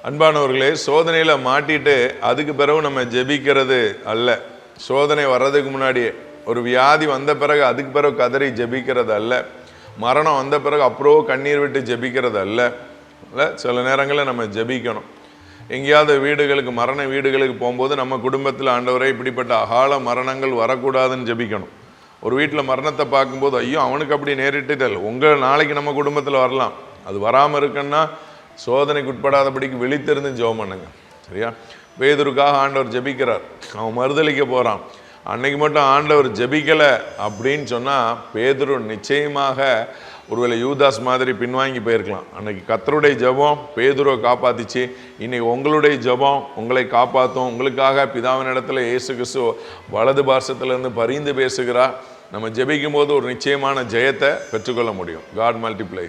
அன்பானவர்களே, சோதனையில் மாட்டிட்டு அதுக்கு பிறகு நம்ம ஜெபிக்கிறது அல்ல. சோதனை வர்றதுக்கு முன்னாடியே ஒரு வியாதி வந்த பிறகு அதுக்கு பிறகு கதறி ஜெபிக்கிறது அல்ல. மரணம் வந்த பிறகு அப்புறம் கண்ணீர் விட்டு ஜெபிக்கிறது அல்ல. சில நேரங்களில் நம்ம ஜெபிக்கணும். எங்கேயாவது வீடுகளுக்கு மரண வீடுகளுக்கு போகும்போது நம்ம குடும்பத்தில் ஆண்டவரை இப்படிப்பட்ட அகால மரணங்கள் வரக்கூடாதுன்னு ஜெபிக்கணும். ஒரு வீட்டில் மரணத்தை பார்க்கும்போது ஐயோ அவனுக்கு அப்படி நேரிட்டுதல் உங்கள் நாளைக்கு நம்ம குடும்பத்தில் வரலாம், அது வராமல் இருக்குன்னா சோதனைக்கு உட்படாதபடிக்கு விழித்திருந்து ஜெபம் பண்ணுங்க. சரியா? பேதுருக்காக ஆண்டவர் ஜெபிக்கிறார், அவன் மறுதளிக்க போகிறான். அன்னைக்கு மட்டும் ஆண்டவர் ஜெபிக்கலை அப்படின்னு சொன்னால் பேதுரு நிச்சயமாக ஒருவேளை யூதாஸ் மாதிரி பின்வாங்கி போயிருக்கலாம். அன்னைக்கு கர்த்தருடைய ஜெபம் பேதுருவை காப்பாற்றிச்சு. இன்னைக்கு உங்களுடைய ஜெபம் உங்களை காப்பாற்றும். உங்களுக்காக பிதாவின் இடத்துல இயேசு கிறிஸ்து வலது பாசத்திலிருந்து பரிந்து பேசுகிறார். நம்ம ஜெபிக்கும் போது ஒரு நிச்சயமான ஜெயத்தை பெற்றுக்கொள்ள முடியும். God multiply.